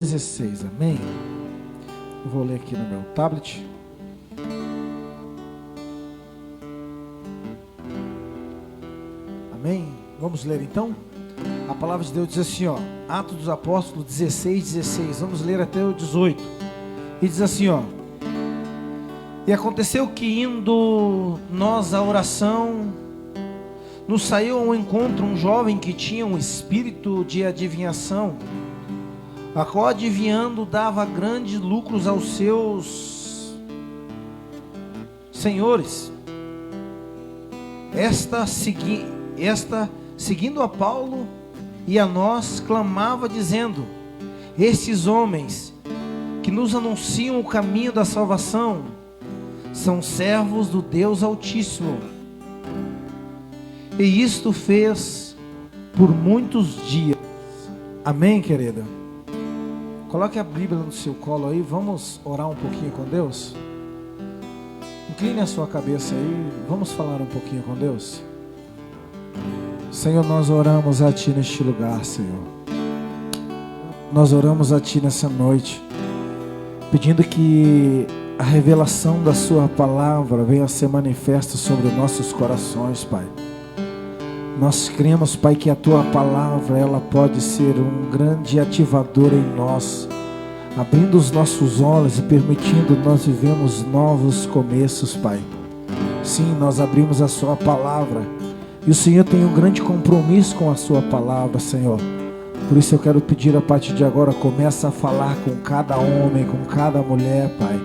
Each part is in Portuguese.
16, amém? Eu vou ler aqui no meu tablet. Amém? Vamos ler então? A palavra de Deus diz assim, ó, Atos dos Apóstolos 16. Vamos ler até o 18. E diz assim, ó: E aconteceu que indo nós à oração, nos saiu ao encontro um jovem que tinha um espírito de adivinhação, a qual adivinhando dava grandes lucros aos seus senhores. Esta seguindo a Paulo e a nós, clamava dizendo: Estes homens que nos anunciam o caminho da salvação são servos do Deus Altíssimo. E isto fez por muitos dias. Amém, querida? Coloque a Bíblia no seu colo aí, vamos orar um pouquinho com Deus? Incline a sua cabeça aí, vamos falar um pouquinho com Deus? Senhor, nós oramos a Ti neste lugar, Senhor. Nós oramos a Ti nessa noite, pedindo que a revelação da Sua palavra venha a ser manifesta sobre nossos corações, Pai. Nós cremos, Pai, que a Tua palavra, ela pode ser um grande ativador em nós, abrindo os nossos olhos e permitindo nós vivermos novos começos, Pai. Sim, nós abrimos a Sua palavra, e o Senhor tem um grande compromisso com a Sua palavra, Senhor. Por isso eu quero pedir a partir de agora, começa a falar com cada homem, com cada mulher, Pai.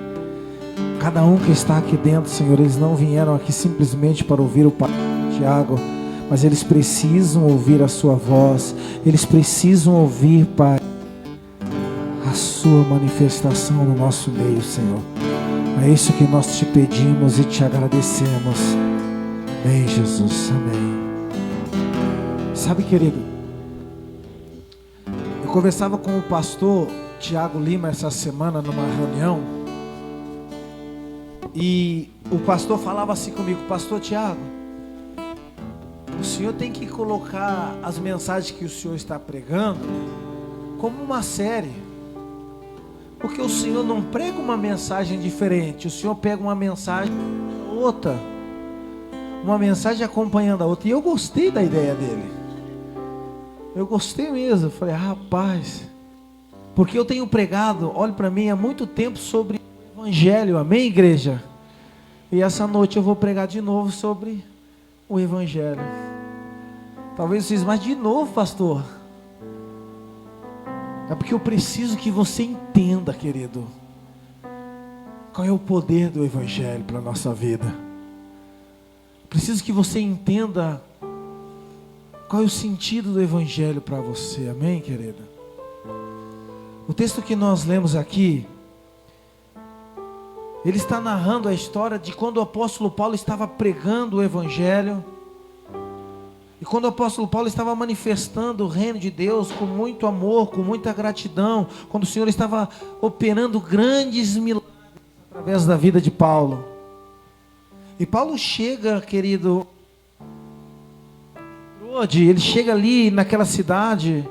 Cada um que está aqui dentro, Senhor, eles não vieram aqui simplesmente para ouvir o Pai Tiago, mas eles precisam ouvir a Sua voz, eles precisam ouvir, Pai, a Sua manifestação no nosso meio, Senhor. É isso que nós te pedimos e te agradecemos. Amém, Jesus, amém. Sabe, querido, eu conversava com o pastor Tiago Lima essa semana numa reunião, e o pastor falava assim comigo: Pastor Tiago, o senhor tem que colocar as mensagens que o senhor está pregando como uma série, porque o senhor não prega uma mensagem diferente, o senhor pega uma mensagem outra, uma mensagem acompanhando a outra. E eu gostei da ideia dele, eu gostei mesmo. Eu falei: rapaz, porque eu tenho pregado, olhe para mim, há muito tempo sobre o Evangelho, amém, igreja? E essa noite eu vou pregar de novo sobre o Evangelho. Talvez vocês, mas de novo, pastor? É porque eu preciso que você entenda, querido, qual é o poder do Evangelho para a nossa vida. Preciso que você entenda qual é o sentido do Evangelho para você, amém, querida? O texto que nós lemos aqui, ele está narrando a história de quando o apóstolo Paulo estava pregando o Evangelho, e quando o apóstolo Paulo estava manifestando o reino de Deus com muito amor, com muita gratidão, quando o Senhor estava operando grandes milagres através da vida de Paulo. E Paulo chega, querido, ele chega ali naquela cidade,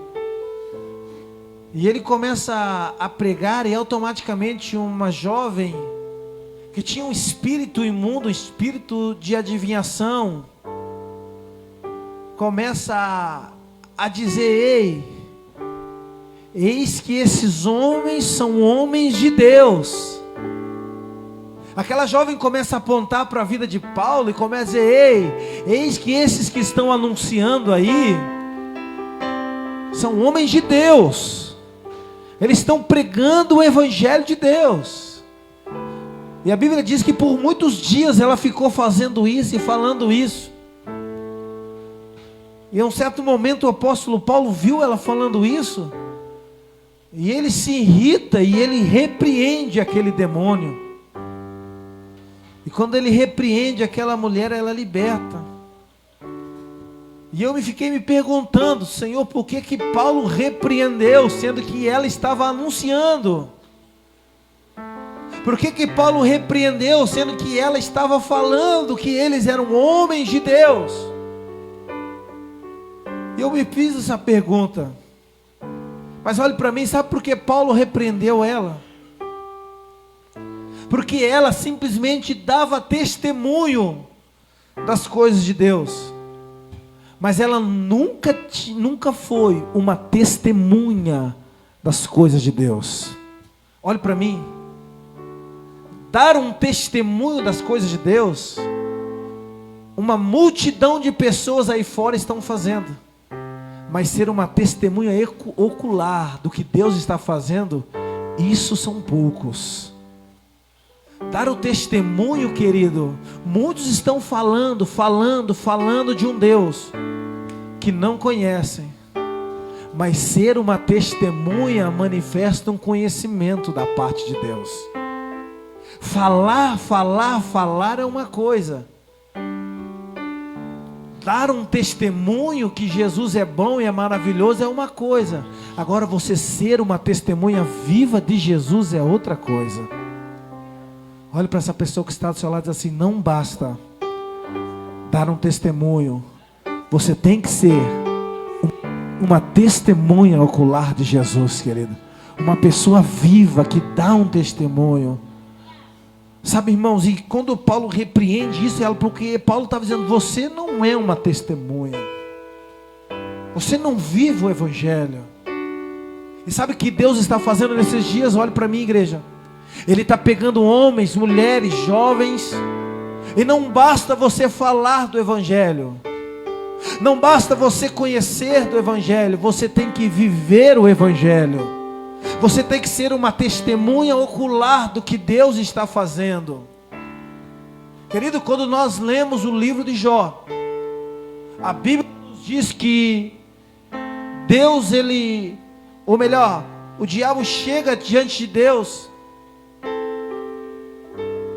e ele começa a pregar, e automaticamente uma jovem que tinha um espírito imundo, um espírito de adivinhação, começa a dizer: eis que esses homens são homens de Deus. Aquela jovem começa a apontar para a vida de Paulo e começa a dizer: eis que esses que estão anunciando aí são homens de Deus, eles estão pregando o Evangelho de Deus. E a Bíblia diz que por muitos dias ela ficou fazendo isso e falando isso. E em um certo momento o apóstolo Paulo viu ela falando isso, e ele se irrita e ele repreende aquele demônio. E quando ele repreende aquela mulher, ela liberta. E eu fiquei me perguntando: Senhor, por que que Paulo repreendeu, sendo que ela estava anunciando? Por que que Paulo repreendeu, sendo que ela estava falando que eles eram homens de Deus? E eu me fiz essa pergunta: Mas olhe para mim, sabe por que Paulo repreendeu ela? Porque ela simplesmente dava testemunho das coisas de Deus, mas ela nunca foi uma testemunha das coisas de Deus. Olhe para mim, dar um testemunho das coisas de Deus, uma multidão de pessoas aí fora estão fazendo, mas ser uma testemunha ocular do que Deus está fazendo, isso são poucos. Dar o testemunho, querido, muitos estão falando de um Deus que não conhecem, mas ser uma testemunha manifesta um conhecimento da parte de Deus. Falar é uma coisa. Dar um testemunho que Jesus é bom e é maravilhoso é uma coisa. Agora você ser uma testemunha viva de Jesus é outra coisa. Olhe para essa pessoa que está do seu lado e diz assim: não basta dar um testemunho, você tem que ser uma testemunha ocular de Jesus, querido. Uma pessoa viva que dá um testemunho. Sabe, irmãos, e quando Paulo repreende isso, é porque Paulo estava dizendo: você não é uma testemunha, você não vive o Evangelho. E sabe o que Deus está fazendo nesses dias? Olhe para mim, igreja. Ele está pegando homens, mulheres, jovens, e não basta você falar do Evangelho, não basta você conhecer do Evangelho, você tem que viver o Evangelho. Você tem que ser uma testemunha ocular do que Deus está fazendo. Querido, quando nós lemos o livro de Jó, a Bíblia nos diz que Deus, o diabo chega diante de Deus,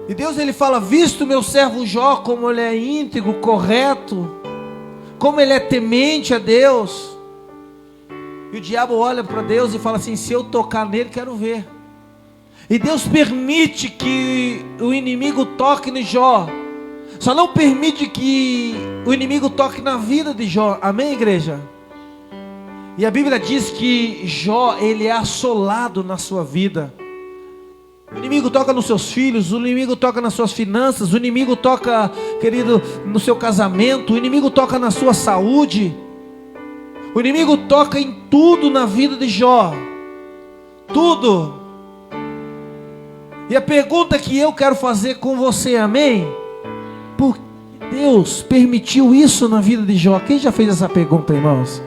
e Deus ele fala: visto meu servo Jó, como ele é íntegro, correto, como ele é temente a Deus. E o diabo olha para Deus e fala assim: se eu tocar nele, quero ver. E Deus permite que o inimigo toque no Jó, só não permite que o inimigo toque na vida de Jó. Amém, igreja? E a Bíblia diz que Jó, ele é assolado na sua vida. O inimigo toca nos seus filhos, o inimigo toca nas suas finanças, o inimigo toca, querido, no seu casamento, o inimigo toca na sua saúde. O inimigo toca em tudo na vida de Jó. Tudo. E a pergunta que eu quero fazer com você, amém? Por que Deus permitiu isso na vida de Jó? Quem já fez essa pergunta, irmãos?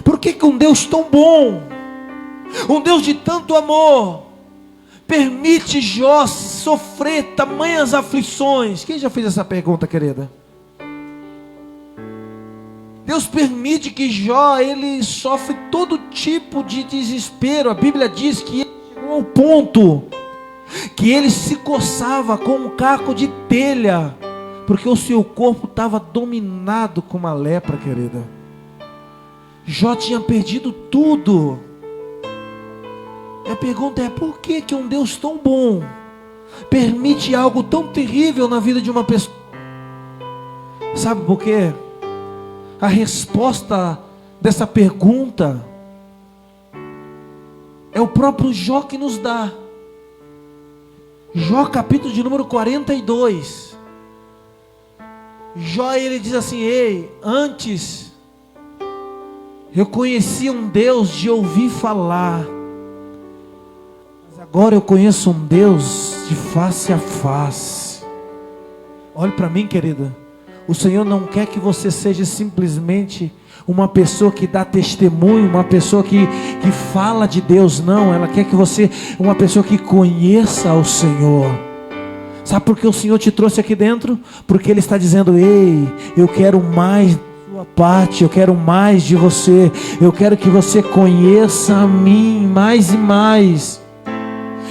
Por que um Deus tão bom, um Deus de tanto amor, permite Jó sofrer tamanhas aflições? Quem já fez essa pergunta, querida? Deus permite que Jó, ele sofre todo tipo de desespero. A Bíblia diz que ele chegou ao ponto que ele se coçava com um caco de telha, porque o seu corpo estava dominado com uma lepra, querida. Jó tinha perdido tudo. E a pergunta é: por que um Deus tão bom permite algo tão terrível na vida de uma pessoa? Sabe por quê? A resposta dessa pergunta é o próprio Jó que nos dá. Jó capítulo de número 42. Jó, ele diz assim: ei, antes eu conhecia um Deus de ouvir falar, mas agora eu conheço um Deus de face a face. Olhe para mim, querida. O Senhor não quer que você seja simplesmente uma pessoa que dá testemunho, uma pessoa que fala de Deus. Não, ela quer que você, uma pessoa que conheça o Senhor. Sabe por que o Senhor te trouxe aqui dentro? Porque Ele está dizendo: ei, eu quero mais da sua parte, eu quero mais de você, eu quero que você conheça a mim mais e mais.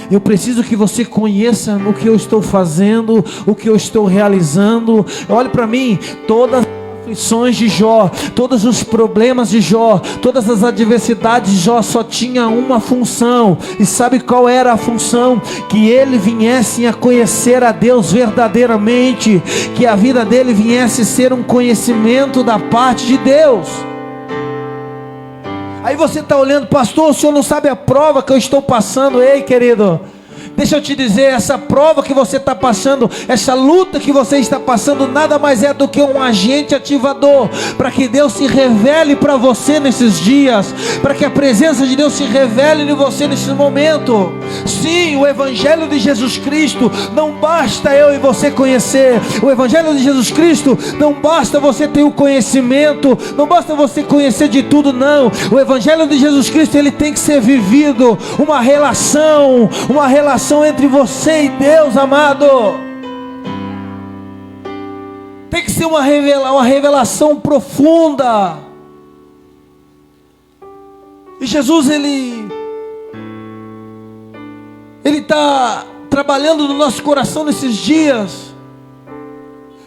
Eu preciso que você conheça o que eu estou fazendo, o que eu estou realizando. Olhe para mim, todas as aflições de Jó, todos os problemas de Jó, todas as adversidades de Jó só tinha uma função. E sabe qual era a função? Que ele viesse a conhecer a Deus verdadeiramente, que a vida dele viesse a ser um conhecimento da parte de Deus. Aí você está olhando, pastor, o senhor não sabe a prova que eu estou passando. Ei, querido, deixa eu te dizer, essa prova que você está passando, essa luta que você está passando, nada mais é do que um agente ativador, para que Deus se revele para você nesses dias, para que a presença de Deus se revele em você nesse momento. Sim, o Evangelho de Jesus Cristo, não basta eu e você conhecer, o Evangelho de Jesus Cristo, não basta você ter o conhecimento, não basta você conhecer de tudo, não. O Evangelho de Jesus Cristo, ele tem que ser vivido, uma relação entre você e Deus, amado. Tem que ser uma revelação profunda. E Jesus, ele está trabalhando no nosso coração nesses dias,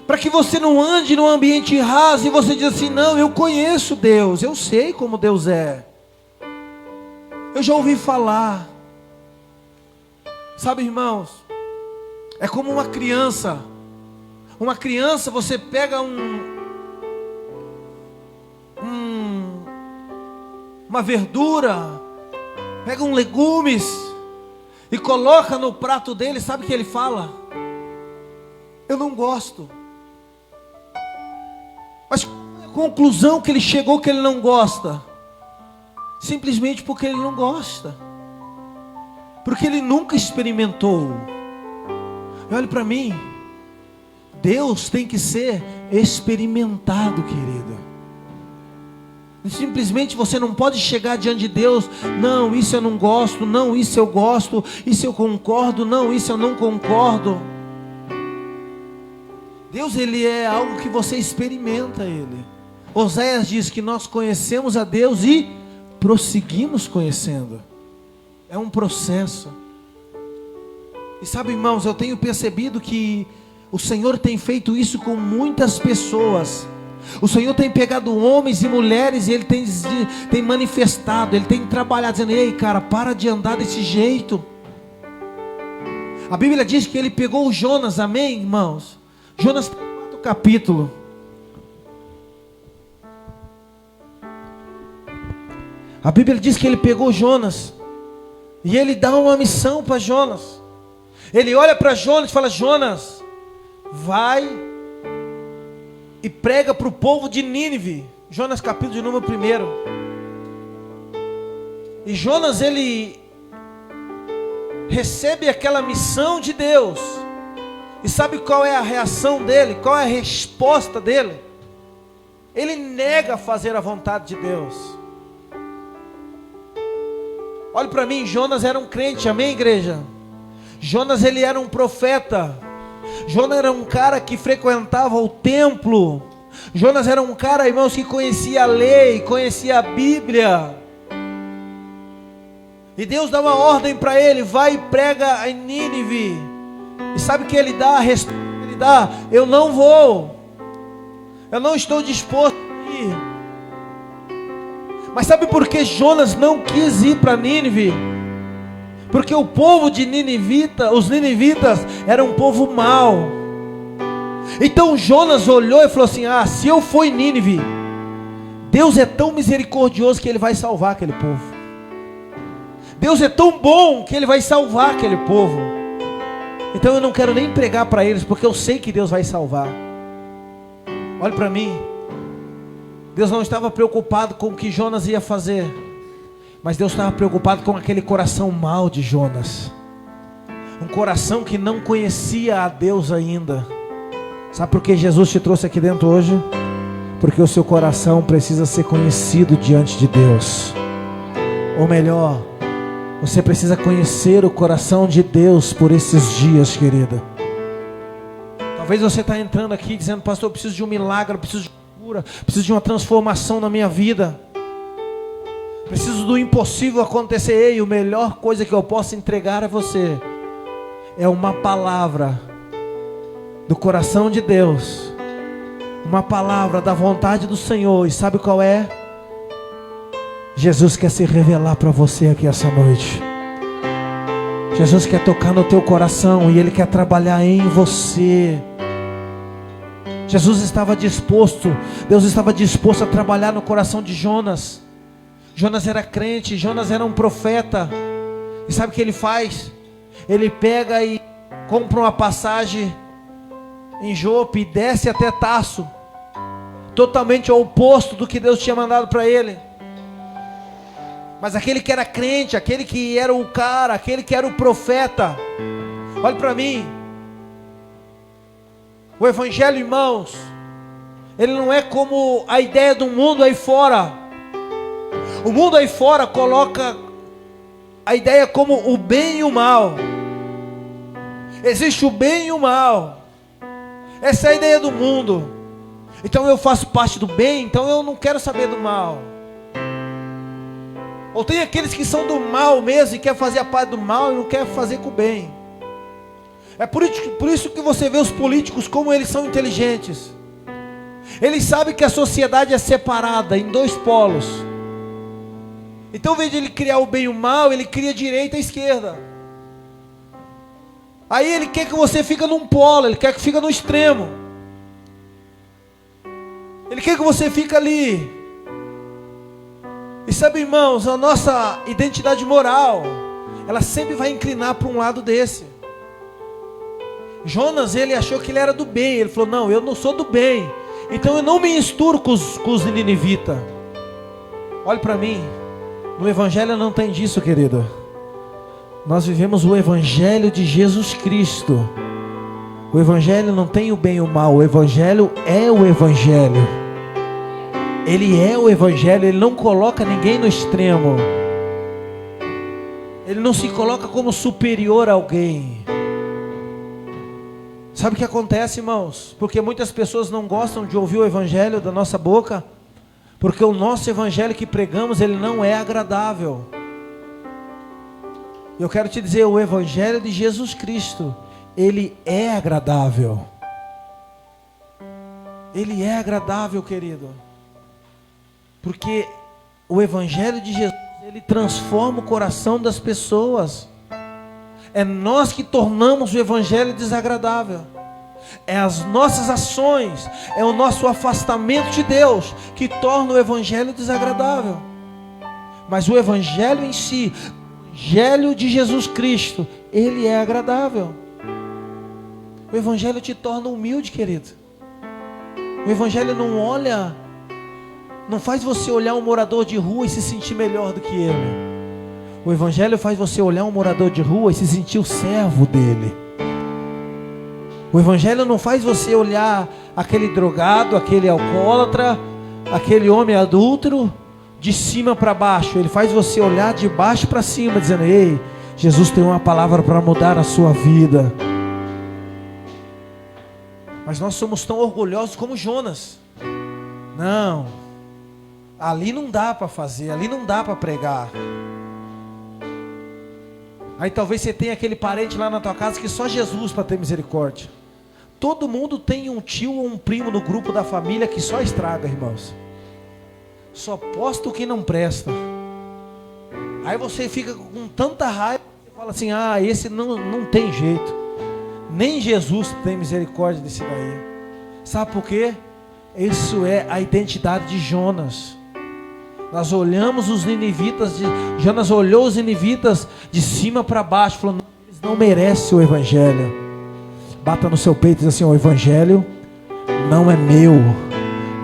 para que você não ande num ambiente raso e você diz assim: não, eu conheço Deus, eu sei como Deus é, eu já ouvi falar. Sabe, irmãos, é como uma criança. Uma criança, você pega uma verdura, pega legumes e coloca no prato dele. Sabe o que ele fala? Eu não gosto. Mas qual é a conclusão que ele chegou que ele não gosta? Simplesmente porque ele não gosta, porque ele nunca experimentou. E olhe para mim, Deus tem que ser experimentado, querido. Simplesmente você não pode chegar diante de Deus: não, isso eu não gosto, não, isso eu gosto, isso eu concordo, não, isso eu não concordo. Deus, ele é algo que você experimenta ele. Oséias diz que nós conhecemos a Deus e prosseguimos conhecendo. É um processo. E sabe, irmãos, eu tenho percebido que o Senhor tem feito isso com muitas pessoas. O Senhor tem pegado homens e mulheres e Ele tem manifestado, Ele tem trabalhado, dizendo: ei, cara, para de andar desse jeito. A Bíblia diz que Ele pegou o Jonas, amém, irmãos? Jonas tem 4 capítulos. A Bíblia diz que Ele pegou Jonas e Ele dá uma missão para Jonas. Ele olha para Jonas e fala: Jonas, vai e prega para o povo de Nínive. Jonas capítulo de número 1. E Jonas, ele recebe aquela missão de Deus. E sabe qual é a reação dele? Qual é a resposta dele? Ele nega fazer a vontade de Deus. Olhe para mim, Jonas era um crente, amém, igreja? Jonas, ele era um profeta. Jonas era um cara que frequentava o templo. Jonas era um cara, irmãos, que conhecia a lei, conhecia a Bíblia. E Deus dá uma ordem para ele: vai e prega em Nínive. E sabe o que ele dá? A resposta que ele dá: eu não vou, eu não estou disposto a ir. Mas sabe por que Jonas não quis ir para Nínive? Porque o povo de Ninivita, os ninivitas, era um povo mau. Então Jonas olhou e falou assim: ah, se eu for em Nínive, Deus é tão misericordioso que Ele vai salvar aquele povo. Deus é tão bom que Ele vai salvar aquele povo. Então eu não quero nem pregar para eles, porque eu sei que Deus vai salvar. Olhe para mim, Deus não estava preocupado com o que Jonas ia fazer, mas Deus estava preocupado com aquele coração mau de Jonas. Um coração que não conhecia a Deus ainda. Sabe por que Jesus te trouxe aqui dentro hoje? Porque o seu coração precisa ser conhecido diante de Deus. Ou melhor, você precisa conhecer o coração de Deus por esses dias, querida. Talvez você está entrando aqui dizendo: pastor, eu preciso de um milagre, eu preciso de cura, preciso de uma transformação na minha vida, preciso do impossível acontecer. Ei, a melhor coisa que eu posso entregar a você é uma palavra do coração de Deus, uma palavra da vontade do Senhor. E sabe qual é? Jesus quer se revelar para você aqui essa noite. Jesus quer tocar no teu coração e Ele quer trabalhar em você. Jesus estava disposto, Deus estava disposto a trabalhar no coração de Jonas. Jonas era crente, Jonas era um profeta. E sabe o que ele faz? Ele pega e compra uma passagem em Jope e desce até Tarso, totalmente ao oposto do que Deus tinha mandado para ele. Mas aquele que era crente, aquele que era o cara, aquele que era o profeta, olhe para mim, o evangelho, irmãos, ele não é como a ideia do mundo aí fora. O mundo aí fora coloca a ideia como o bem e o mal. Existe o bem e o mal. Essa é a ideia do mundo. Então eu faço parte do bem, então eu não quero saber do mal. Ou tem aqueles que são do mal mesmo e quer fazer a parte do mal e não quer fazer com o bem. É por isso que você vê os políticos como eles são inteligentes. Eles sabem que a sociedade é separada em dois polos. Então, ao invés de ele criar o bem e o mal, ele cria a direita e a esquerda. Aí ele quer que você fique num polo, ele quer que fique no extremo. Ele quer que você fique ali. E sabe, irmãos, a nossa identidade moral, ela sempre vai inclinar para um lado desse. Jonas, ele achou que ele era do bem. Ele falou, não, eu não sou do bem, então eu não me misturo com os ninivitas. Olhe para mim. No evangelho não tem disso, querido. Nós vivemos o evangelho de Jesus Cristo. O evangelho não tem o bem e o mal. O evangelho é o evangelho. Ele é o evangelho. Ele não coloca ninguém no extremo. Ele não se coloca como superior a alguém. Sabe o que acontece, irmãos? Porque muitas pessoas não gostam de ouvir o evangelho da nossa boca, porque o nosso evangelho que pregamos, ele não é agradável. Eu quero te dizer, o evangelho de Jesus Cristo, ele é agradável. Ele é agradável, querido. Porque o evangelho de Jesus, ele transforma o coração das pessoas. É nós que tornamos o evangelho desagradável. É as nossas ações, é o nosso afastamento de Deus que torna o evangelho desagradável. Mas o evangelho em si, o evangelho de Jesus Cristo, ele é agradável. O evangelho te torna humilde, querido. O evangelho não faz você olhar um morador de rua e se sentir melhor do que ele. O evangelho faz você olhar um morador de rua e se sentir o servo dele. O evangelho não faz você olhar aquele drogado, aquele alcoólatra, aquele homem adúltero de cima para baixo. Ele faz você olhar de baixo para cima, dizendo, ei, Jesus tem uma palavra para mudar a sua vida. Mas nós somos tão orgulhosos como Jonas. Não, ali não dá para fazer, ali não dá para pregar. Aí talvez você tenha aquele parente lá na tua casa que só Jesus para ter misericórdia. Todo mundo tem um tio ou um primo no grupo da família que só estraga, irmãos. Só posta o que não presta. Aí você fica com tanta raiva, você fala assim, esse não tem jeito. Nem Jesus tem misericórdia desse daí. Sabe por quê? Isso é a identidade de Jonas. Nós olhamos os ninivitas, Jonas olhou os ninivitas de cima para baixo, falou, não, eles não merecem o evangelho. Bata no seu peito e diz assim, o evangelho não é meu,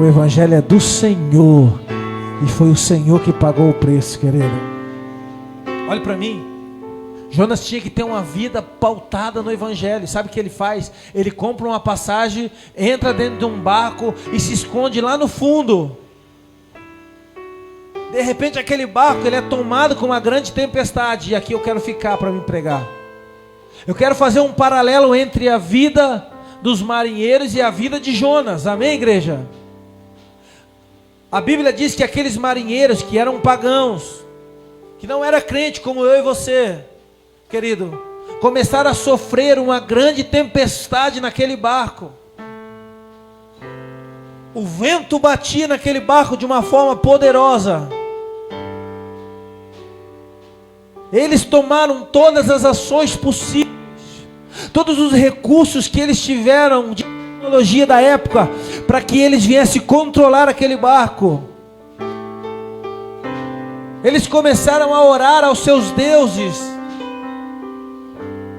o evangelho é do Senhor, e foi o Senhor que pagou o preço, querido. Olhe para mim, Jonas tinha que ter uma vida pautada no evangelho. Sabe o que ele faz? Ele compra uma passagem, entra dentro de um barco e se esconde lá no fundo. De repente aquele barco, ele é tomado com uma grande tempestade, e aqui eu quero ficar para me pregar. Eu quero fazer um paralelo entre a vida dos marinheiros e a vida de Jonas. Amém, igreja? A Bíblia diz que aqueles marinheiros que eram pagãos, que não era crente como eu e você, querido, começaram a sofrer uma grande tempestade naquele barco. O vento batia naquele barco de uma forma poderosa. Eles tomaram todas as ações possíveis, todos os recursos que eles tiveram de tecnologia da época, para que eles viessem controlar aquele barco. Eles começaram a orar aos seus deuses.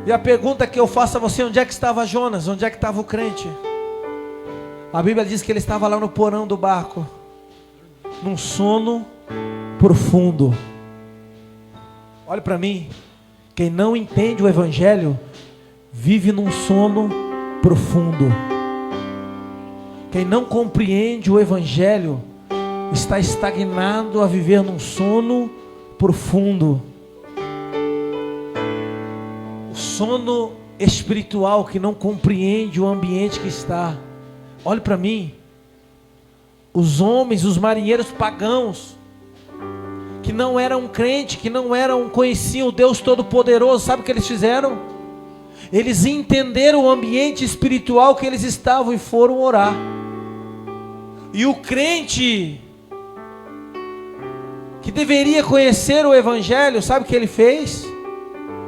E a pergunta que eu faço a você: onde é que estava Jonas? Onde é que estava o crente? A Bíblia diz que ele estava lá no porão do barco, num sono profundo. Olha para mim, quem não entende o Evangelho vive num sono profundo. Quem não compreende o Evangelho está estagnado a viver num sono profundo. O sono espiritual que não compreende o ambiente que está. Olhe para mim, os homens, os marinheiros pagãos, que não eram crentes, que não conheciam o Deus Todo-Poderoso, sabe o que eles fizeram? Eles entenderam o ambiente espiritual que eles estavam e foram orar. E o crente, que deveria conhecer o Evangelho, sabe o que ele fez?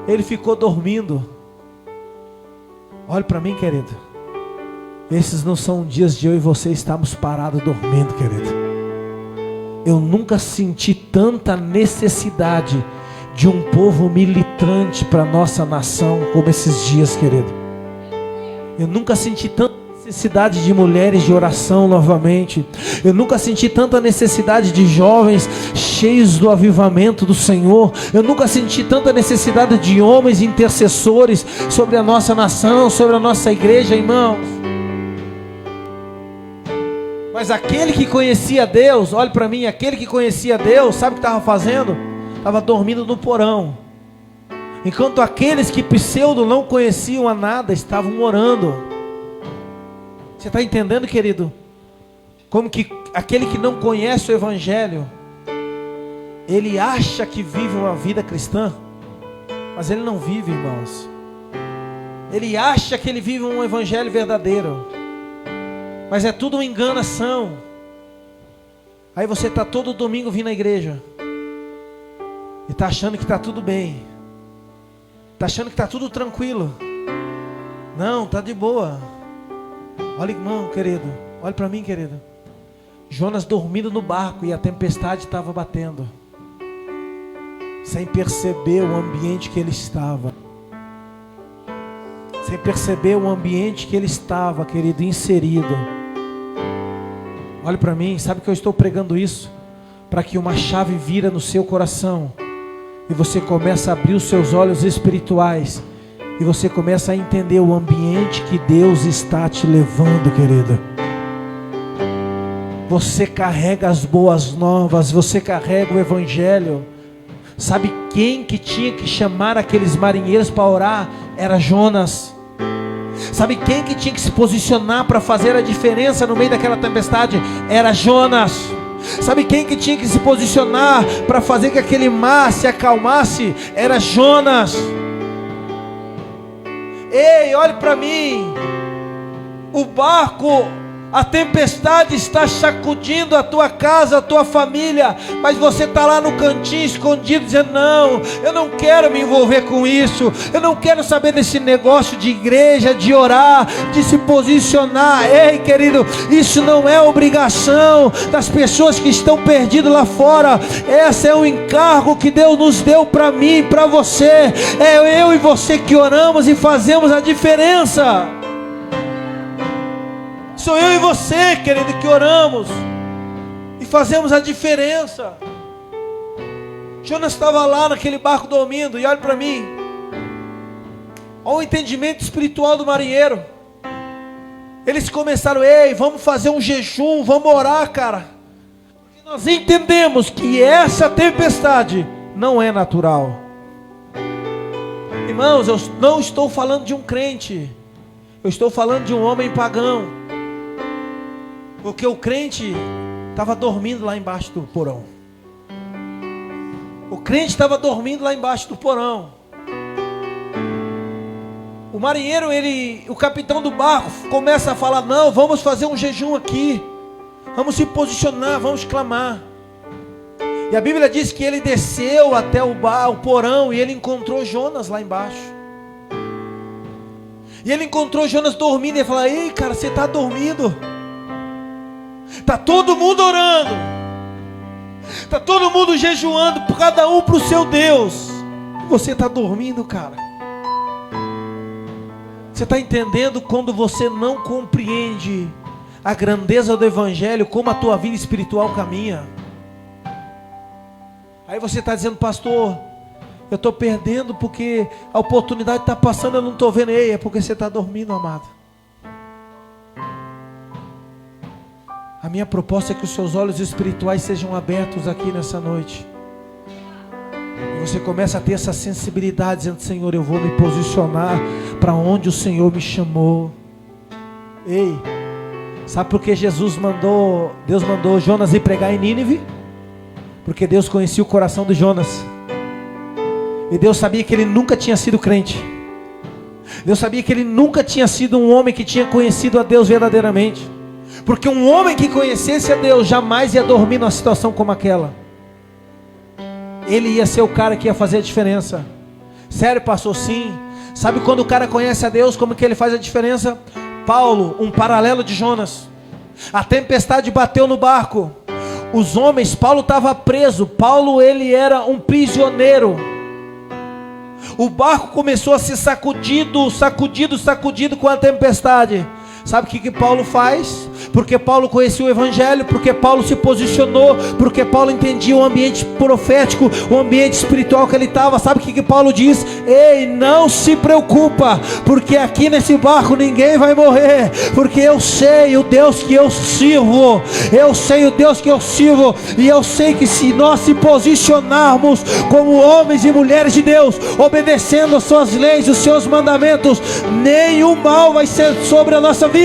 Ele ficou dormindo. Olhe para mim, querido. Esses não são dias de eu e você estarmos parados dormindo, querido. Eu nunca senti tanta necessidade de um povo militante para nossa nação como esses dias, querido. Eu nunca senti tanta necessidade de mulheres de oração novamente. Eu nunca senti tanta necessidade de jovens cheios do avivamento do Senhor. Eu nunca senti tanta necessidade de homens intercessores sobre a nossa nação, sobre a nossa igreja, irmãos. Mas aquele que conhecia Deus, olhe para mim, aquele que conhecia Deus, sabe o que estava fazendo? Estava dormindo no porão. Enquanto aqueles que pseudo não conheciam a nada, estavam orando. Você está entendendo, querido? Como que aquele que não conhece o Evangelho, ele acha que vive uma vida cristã, mas ele não vive, irmãos. Ele acha que ele vive um Evangelho verdadeiro, mas é tudo uma enganação. Aí você está todo domingo vindo à igreja e está achando que está tudo bem, está achando que está tudo tranquilo. Não, está de boa. Olha, irmão querido, olha para mim, querido. Jonas dormindo no barco e a tempestade estava batendo, sem perceber o ambiente que ele estava. Sem perceber o ambiente que ele estava, querido, inserido. Olha para mim, sabe que eu estou pregando isso? Para que uma chave vira no seu coração e você começa a abrir os seus olhos espirituais e você começa a entender o ambiente que Deus está te levando, querido. Você carrega as boas novas, você carrega o Evangelho. Sabe quem que tinha que chamar aqueles marinheiros para orar? Era Jonas. Sabe quem que tinha que se posicionar para fazer a diferença no meio daquela tempestade? Era Jonas. Sabe quem que tinha que se posicionar para fazer que aquele mar se acalmasse? Era Jonas. Ei, olhe para mim. O barco, a tempestade está sacudindo a tua casa, a tua família, mas você está lá no cantinho escondido dizendo: não, eu não quero me envolver com isso, eu não quero saber desse negócio de igreja, de orar, de se posicionar. Ei, querido, isso não é obrigação das pessoas que estão perdidas lá fora. Esse é um encargo que Deus nos deu para mim e para você. É eu e você que oramos e fazemos a diferença. Sou eu e você, querido, que oramos e fazemos a diferença. Jonas estava lá naquele barco dormindo, e olha para mim, olha o entendimento espiritual do marinheiro. Eles começaram: ei, vamos fazer um jejum, vamos orar, cara, porque nós entendemos que essa tempestade não é natural. Irmãos, eu não estou falando de um crente, eu estou falando de um homem pagão. Porque o crente estava dormindo lá embaixo do porão. O crente estava dormindo lá embaixo do porão. O marinheiro, o capitão do barco começa a falar: não, vamos fazer um jejum aqui. Vamos se posicionar, vamos clamar. E a Bíblia diz que ele desceu até o porão e ele encontrou Jonas lá embaixo. E ele encontrou Jonas dormindo e ele falou: ei, cara, você está dormindo? Está todo mundo orando, Está todo mundo jejuando, cada um para o seu Deus. Você está dormindo, cara. Você está entendendo quando você não compreende a grandeza do Evangelho, como a tua vida espiritual caminha? Aí você está dizendo, pastor, eu estou perdendo porque a oportunidade está passando, eu não estou vendo. Ei, é porque você está dormindo, amado. A minha proposta é que os seus olhos espirituais sejam abertos aqui nessa noite. E você começa a ter essa sensibilidade, dizendo, Senhor, eu vou me posicionar para onde o Senhor me chamou. Ei, sabe por que Deus mandou Jonas ir pregar em Nínive? Porque Deus conhecia o coração de Jonas. E Deus sabia que ele nunca tinha sido crente. Deus sabia que ele nunca tinha sido um homem que tinha conhecido a Deus verdadeiramente. Porque um homem que conhecesse a Deus jamais ia dormir numa situação como aquela. Ele ia ser o cara que ia fazer a diferença. Sério, pastor? Sim. Sabe quando o cara conhece a Deus, como que ele faz a diferença? Paulo, um paralelo de Jonas. A tempestade bateu no barco. Os homens, Paulo estava preso. Paulo, ele era um prisioneiro. O barco começou a ser sacudido com a tempestade. Sabe o que Paulo faz? Porque Paulo conhecia o Evangelho, porque Paulo se posicionou, porque Paulo entendia o ambiente profético, o ambiente espiritual que ele estava. Sabe o que Paulo diz? Ei, não se preocupa, porque aqui nesse barco ninguém vai morrer, porque eu sei o Deus que eu sirvo, e eu sei que se nós se posicionarmos como homens e mulheres de Deus, obedecendo as suas leis, os seus mandamentos, nenhum mal vai ser sobre a nossa vida.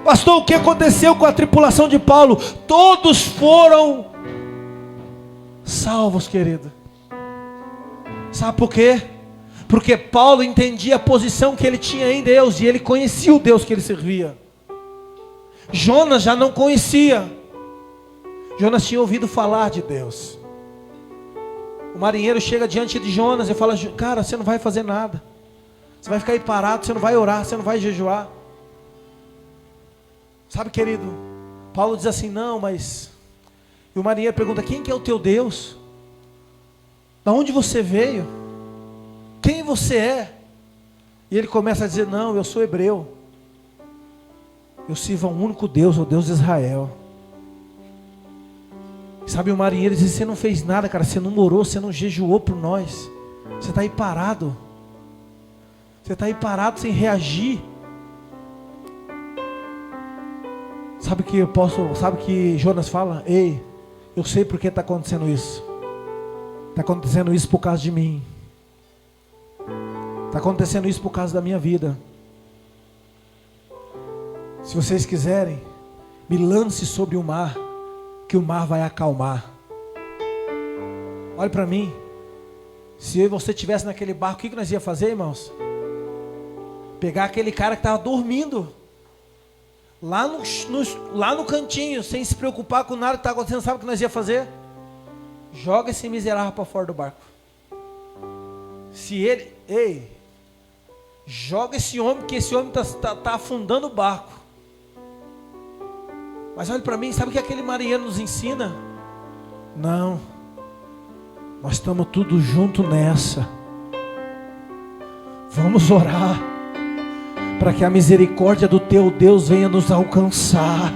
Pastor, o que aconteceu com a tripulação de Paulo? Todos foram salvos, querido. Sabe por quê? Porque Paulo entendia a posição que ele tinha em Deus, e ele conhecia o Deus que ele servia. Jonas já não conhecia. Jonas tinha ouvido falar de Deus. O marinheiro chega diante de Jonas e fala, cara, você não vai fazer nada. Você vai ficar aí parado, você não vai orar, você não vai jejuar. Sabe, querido, Paulo diz assim, não, mas... E o marinheiro pergunta, quem que é o teu Deus? Da onde você veio? Quem você é? E ele começa a dizer, não, eu sou hebreu. Eu sirvo a um único Deus, o Deus de Israel. Sabe, o marinheiro diz, você não fez nada, cara, você não orou, você não jejuou por nós. Você está aí parado. Você está aí parado sem reagir. Sabe que Jonas fala? Ei, eu sei por que está acontecendo isso. Está acontecendo isso por causa de mim. Está acontecendo isso por causa da minha vida. Se vocês quiserem, me lance sobre o mar, que o mar vai acalmar. Olhe para mim. Se eu e você estivesse naquele barco, o que nós ia fazer, irmãos? Pegar aquele cara que estava dormindo lá no cantinho, sem se preocupar com nada que está acontecendo. Sabe o que nós ia fazer? Joga esse miserável para fora do barco. Joga esse homem, que esse homem está afundando o barco. Mas olha para mim, sabe o que aquele marinheiro nos ensina? Não, nós estamos tudo junto nessa. Vamos orar para que a misericórdia do teu Deus venha nos alcançar.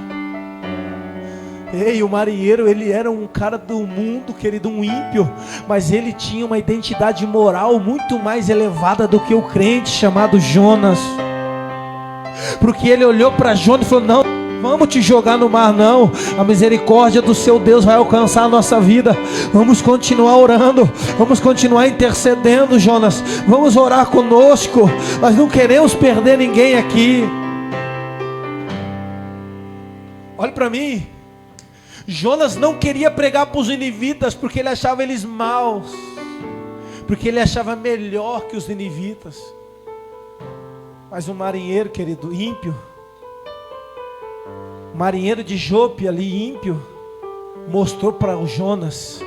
Ei, o marinheiro, ele era um cara do mundo, querido, um ímpio, mas ele tinha uma identidade moral muito mais elevada do que o crente chamado Jonas. Porque ele olhou para Jonas e falou, não, vamos te jogar no mar não, a misericórdia do seu Deus vai alcançar a nossa vida. Vamos continuar orando, vamos continuar intercedendo, Jonas, vamos orar conosco, nós não queremos perder ninguém aqui. Olha para mim, Jonas não queria pregar para os ninivitas porque ele achava eles maus, porque ele achava melhor que os ninivitas. Mas um marinheiro, querido, ímpio, marinheiro de Jope ali, ímpio, mostrou para o Jonas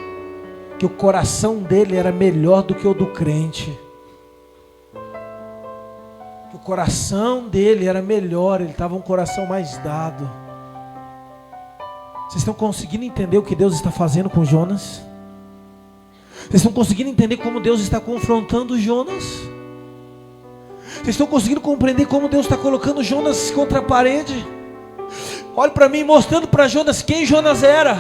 que o coração dele era melhor do que o do crente. Que o coração dele era melhor, ele estava um coração mais dado. Vocês estão conseguindo entender o que Deus está fazendo com Jonas? Vocês estão conseguindo entender como Deus está confrontando Jonas? Vocês estão conseguindo compreender como Deus está colocando Jonas contra a parede? Olhe para mim, mostrando para Jonas quem Jonas era.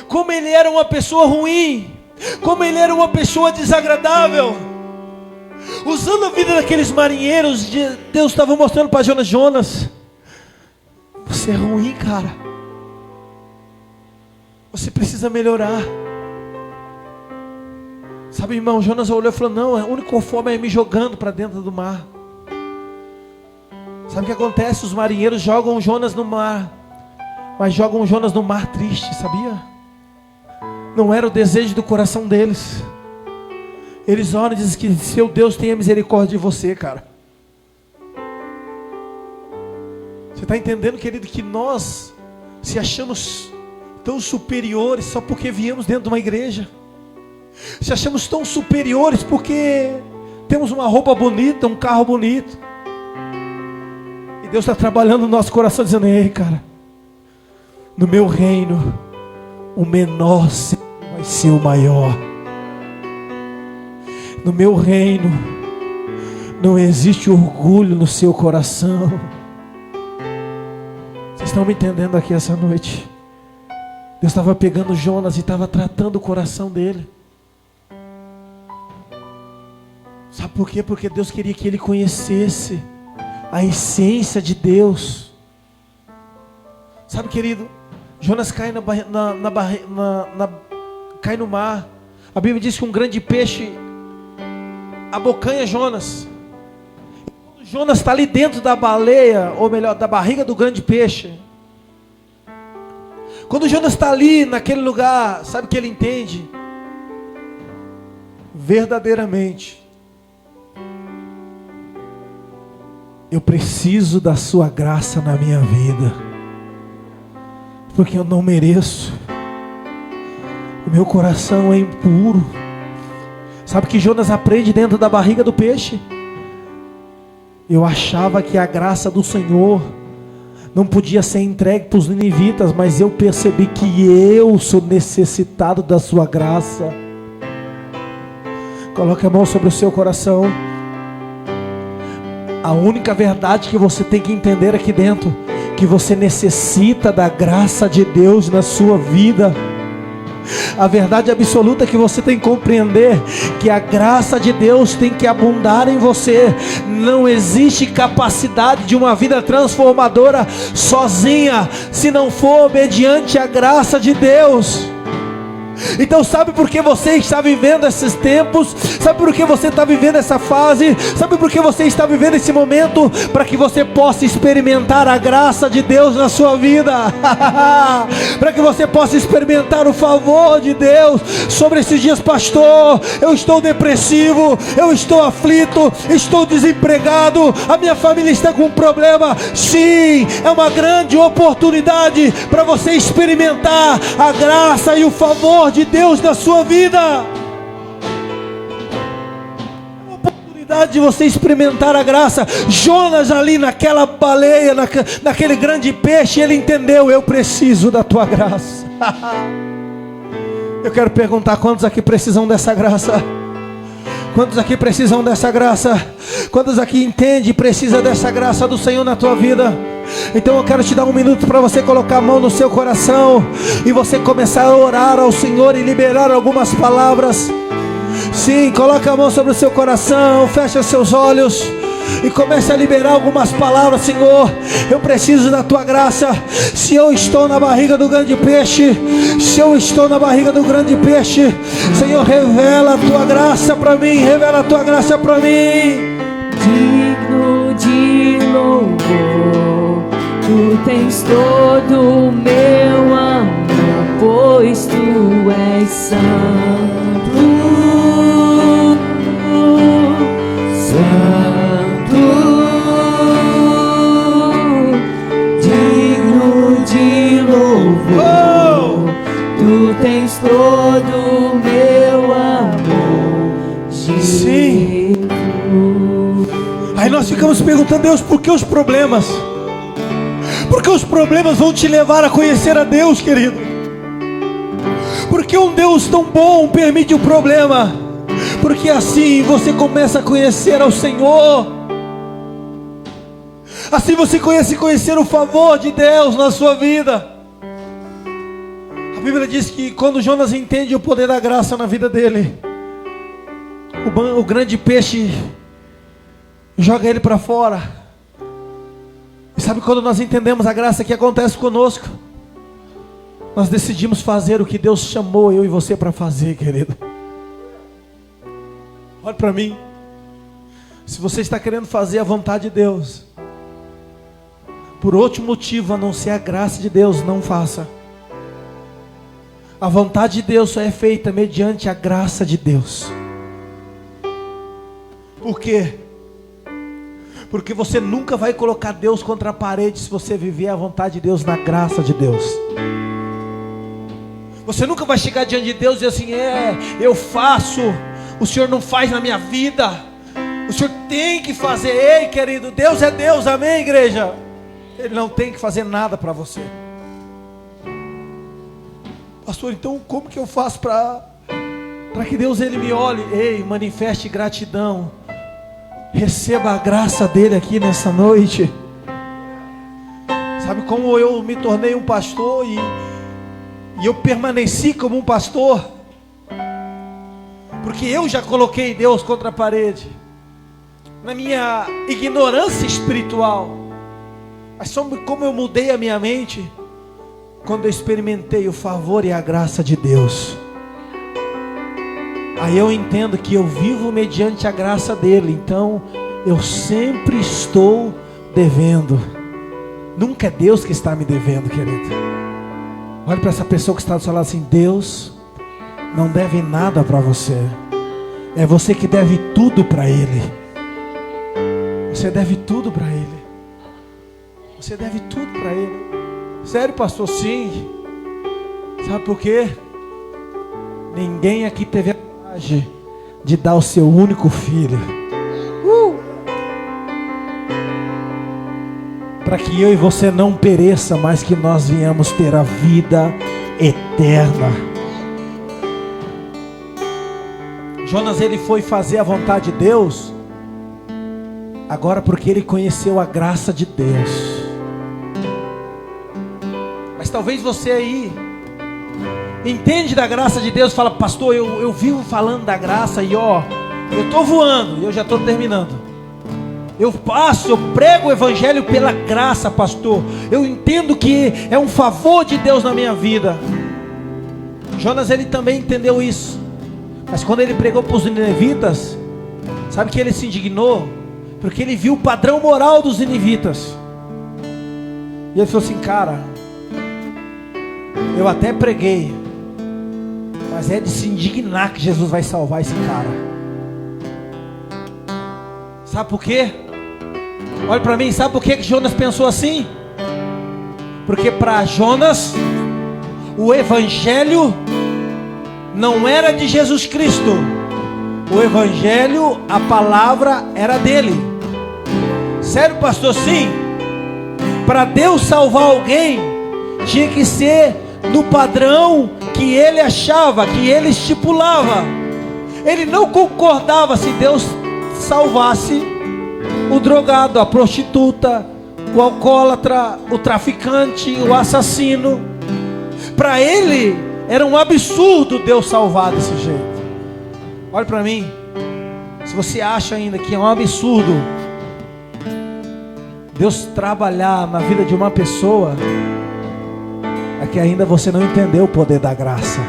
Como ele era uma pessoa ruim. Como ele era uma pessoa desagradável. Usando a vida daqueles marinheiros, Deus estava mostrando para Jonas: Jonas, você é ruim, cara. Você precisa melhorar. Sabe, irmão, Jonas olhou e falou: não, a única forma é me jogando para dentro do mar. Sabe o que acontece? Os marinheiros jogam Jonas no mar, mas jogam Jonas no mar triste, sabia? Não era o desejo do coração deles. Eles oram e dizem que seu Deus tenha misericórdia de você, cara. Você está entendendo, querido, que nós se achamos tão superiores só porque viemos dentro de uma igreja? Se achamos tão superiores porque temos uma roupa bonita, um carro bonito. E Deus está trabalhando no nosso coração dizendo: ei, cara, no meu reino o menor vai ser o maior. No meu reino não existe orgulho no seu coração. Vocês estão me entendendo aqui essa noite? Deus estava pegando Jonas e estava tratando o coração dele. Sabe por quê? Porque Deus queria que ele conhecesse a essência de Deus. Sabe, querido, Jonas cai cai no mar. A Bíblia diz que um grande peixe abocanha Jonas. Quando Jonas está ali dentro da baleia, ou melhor, da barriga do grande peixe, quando Jonas está ali naquele lugar, sabe o que ele entende? Verdadeiramente, eu preciso da sua graça na minha vida, porque eu não mereço. O meu coração é impuro. Sabe o que Jonas aprende dentro da barriga do peixe? Eu achava que a graça do Senhor não podia ser entregue para os ninivitas, mas eu percebi que eu sou necessitado da sua graça. Coloque a mão sobre o seu coração. A única verdade que você tem que entender aqui dentro, que você necessita da graça de Deus na sua vida. A verdade absoluta que você tem que compreender, que a graça de Deus tem que abundar em você. Não existe capacidade de uma vida transformadora sozinha, se não for mediante a graça de Deus. Então sabe por que você está vivendo esses tempos? Sabe por que você está vivendo essa fase? Sabe por que você está vivendo esse momento? Para que você possa experimentar a graça de Deus na sua vida. Para que você possa experimentar o favor de Deus sobre esses dias. Pastor, eu estou depressivo, eu estou aflito, estou desempregado, a minha família está com um problema. Sim, é uma grande oportunidade para você experimentar a graça e o favor de Deus na sua vida. É uma oportunidade de você experimentar a graça. Jonas ali naquela baleia, naquele grande peixe, ele entendeu: eu preciso da tua graça. Eu quero perguntar: quantos aqui precisam dessa graça? Quantos aqui precisam dessa graça? Quantos aqui entendem e precisam dessa graça do Senhor na tua vida? Então eu quero te dar um minuto para você colocar a mão no seu coração e você começar a orar ao Senhor e liberar algumas palavras. Sim, coloca a mão sobre o seu coração, fecha seus olhos e comece a liberar algumas palavras. Senhor, eu preciso da tua graça. Se eu estou na barriga do grande peixe, Senhor, revela a tua graça para mim, revela a tua graça para mim. Digno de louvor, tu tens todo o meu amor, pois tu és santo, santo, digno de louvor, tu tens todo o meu amor, Jesus. Sim. Aí nós ficamos perguntando: Deus, por que os problemas? Porque os problemas vão te levar a conhecer a Deus, querido. Porque um Deus tão bom permite o problema, porque assim você começa a conhecer ao Senhor. Assim você conhecer o favor de Deus na sua vida. A Bíblia diz que quando Jonas entende o poder da graça na vida dele, o grande peixe joga ele para fora. E sabe quando nós entendemos a graça que acontece conosco? Nós decidimos fazer o que Deus chamou eu e você para fazer, querido. Olha para mim. Se você está querendo fazer a vontade de Deus, por outro motivo a não ser a graça de Deus, não faça. A vontade de Deus só é feita mediante a graça de Deus. Por quê? Porque você nunca vai colocar Deus contra a parede se você viver a vontade de Deus na graça de Deus. Você nunca vai chegar diante de Deus e dizer assim: eu faço, o Senhor não faz na minha vida, o Senhor tem que fazer. Ei, querido, Deus é Deus, amém, igreja? Ele não tem que fazer nada para você. Pastor, então como que eu faço para que Deus ele me olhe? Ei, manifeste gratidão. Receba a graça dele aqui nessa noite. Sabe como eu me tornei um pastor e eu permaneci como um pastor? Porque eu já coloquei Deus contra a parede, na minha ignorância espiritual. Mas sabe como eu mudei a minha mente? Quando eu experimentei o favor e a graça de Deus. Aí eu entendo que eu vivo mediante a graça dele. Então eu sempre estou devendo. Nunca é Deus que está me devendo, querido. Olhe para essa pessoa que está do seu lado assim: Deus não deve nada para você. É você que deve tudo para Ele. Você deve tudo para Ele. Você deve tudo para Ele. Sério, pastor? Sim. Sabe por quê? Ninguém aqui teve a coragem de dar o seu único filho. Para que eu e você não pereça, mas que nós venhamos ter a vida eterna. Jonas, ele foi fazer a vontade de Deus agora porque ele conheceu a graça de Deus. Mas talvez você aí entende da graça de Deus, fala: pastor, eu vivo falando da graça e eu estou voando, e eu já estou terminando. Eu prego o evangelho pela graça, pastor. Eu entendo que é um favor de Deus na minha vida. Jonas, ele também entendeu isso. Mas quando ele pregou para os ninivitas, sabe que ele se indignou? Porque ele viu o padrão moral dos ninivitas. E ele falou assim: cara, eu até preguei, mas é de se indignar que Jesus vai salvar esse cara. Sabe por quê? Olha para mim, sabe por que Jonas pensou assim? Porque para Jonas o evangelho não era de Jesus Cristo. O evangelho, a palavra era dele. Sério, pastor? Sim. Para Deus salvar alguém, tinha que ser no padrão que ele achava, que ele estipulava. Ele não concordava se Deus salvasse o drogado, a prostituta, o alcoólatra, o traficante, o assassino. Para ele era um absurdo Deus salvar desse jeito. Olha para mim, se você acha ainda que é um absurdo Deus trabalhar na vida de uma pessoa, é que ainda você não entendeu o poder da graça.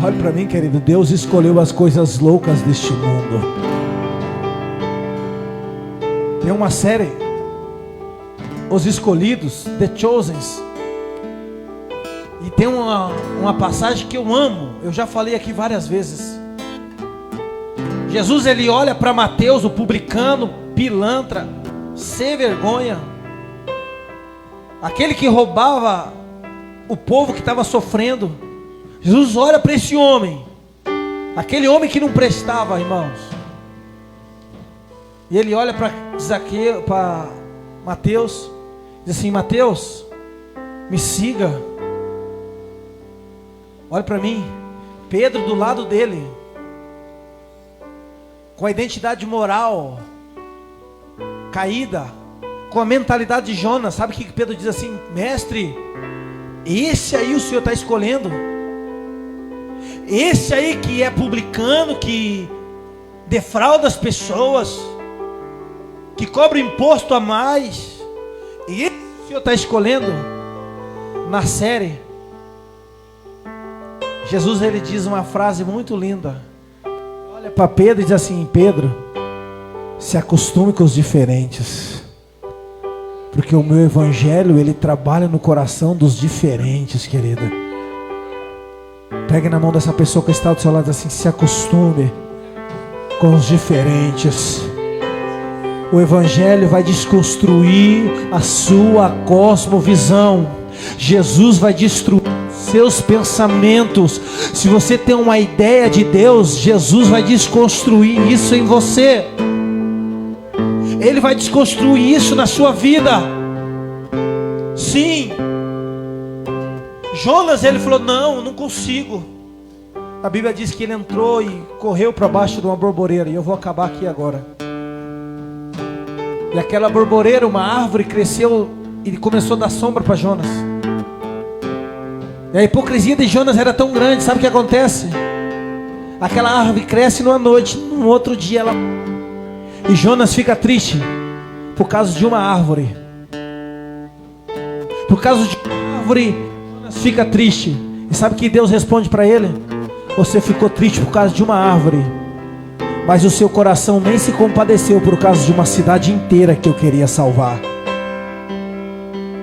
Olha para mim, querido, Deus escolheu as coisas loucas deste mundo. Tem uma série, Os Escolhidos, The Chosen, e tem uma passagem que eu amo. Eu já falei aqui várias vezes. Jesus, ele olha para Mateus, o publicano, pilantra, sem vergonha, aquele que roubava o povo que estava sofrendo. Jesus olha para esse homem, aquele homem que não prestava, irmãos. E ele olha para Zaqueu, para Mateus, Diz assim: Mateus, me siga. Olha para mim. Pedro do lado dele, com a identidade moral caída, com a mentalidade de Jonas. Sabe o que Pedro diz assim? Mestre, esse aí o Senhor está escolhendo? Esse aí que é publicano, que defrauda as pessoas, que cobra imposto a mais, e esse o Senhor está escolhendo? Na série, Jesus, ele diz uma frase muito linda. Olha para Pedro e diz assim: Pedro, se acostume com os diferentes, porque o meu evangelho, ele trabalha no coração dos diferentes, querida. Pegue na mão dessa pessoa que está do seu lado e diz assim: se acostume com os diferentes. O evangelho vai desconstruir a sua cosmovisão. Jesus vai destruir seus pensamentos. Se você tem uma ideia de Deus, Jesus vai desconstruir isso em você. Ele vai desconstruir isso na sua vida. Sim. Jonas, ele falou: não consigo. A Bíblia diz que ele entrou e correu para baixo de uma borboreira. E eu vou acabar aqui agora. E aquela borboreira, uma árvore, cresceu e começou a dar sombra para Jonas. E a hipocrisia de Jonas era tão grande. Sabe o que acontece? Aquela árvore cresce numa noite, no outro dia ela... E Jonas fica triste por causa de uma árvore. Por causa de uma árvore, Jonas fica triste. E sabe o que Deus responde para ele? Você ficou triste por causa de uma árvore, mas o seu coração nem se compadeceu por causa de uma cidade inteira que eu queria salvar.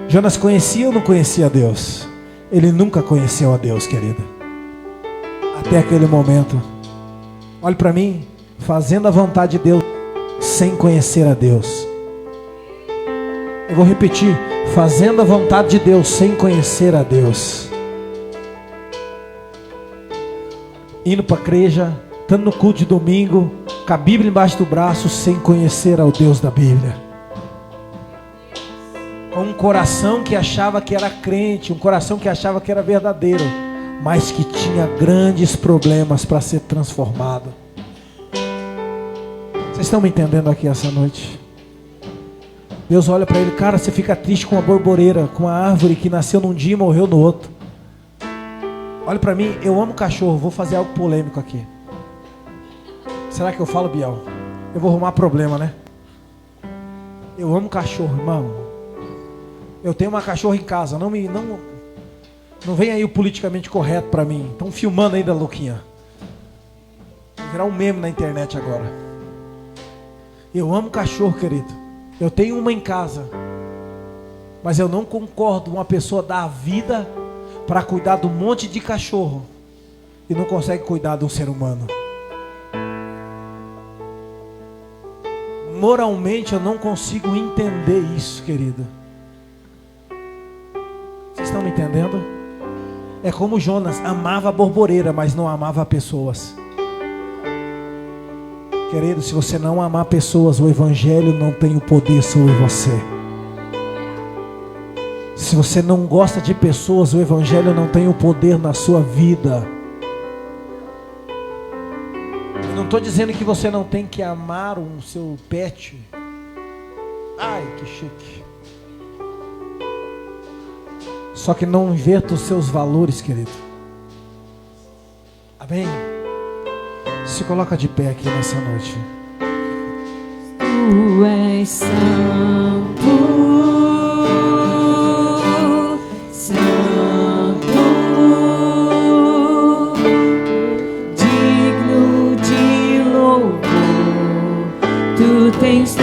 Jonas conhecia ou não conhecia Deus? Ele nunca conheceu a Deus, querida. Até aquele momento. Olhe para mim, fazendo a vontade de Deus sem conhecer a Deus. Eu vou repetir: fazendo a vontade de Deus sem conhecer a Deus. Indo para a igreja, estando no culto de domingo, com a Bíblia embaixo do braço, sem conhecer ao Deus da Bíblia. Com um coração que achava que era crente, um coração que achava que era verdadeiro, mas que tinha grandes problemas para ser transformado. Vocês estão me entendendo aqui essa noite? Deus olha para ele: cara, você fica triste com uma borboreira, com uma árvore que nasceu num dia e morreu no outro. Olha para mim, eu amo cachorro. Vou fazer algo polêmico aqui. Será que eu falo, Biel? Eu vou arrumar problema, né? Eu amo cachorro, irmão. Eu tenho uma cachorra em casa. Não vem aí o politicamente correto para mim. Estão filmando aí da Luquinha. Vai virar um meme na internet agora. Eu amo cachorro, querido. Eu tenho uma em casa. Mas eu não concordo uma pessoa dar a vida para cuidar de um monte de cachorro e não consegue cuidar de um ser humano. Moralmente eu não consigo entender isso, querido. Vocês estão me entendendo? É como Jonas, amava a borboreira, mas não amava pessoas. Querido, se você não amar pessoas, o evangelho não tem o poder sobre você. Se você não gosta de pessoas, o evangelho não tem o poder na sua vida. Eu não estou dizendo que você não tem que amar o seu pet. Ai, que chique. Só que não inverta os seus valores, querido. Amém? Se coloca de pé aqui nessa noite. Tu és santo, santo, digno de louvor. Tu tens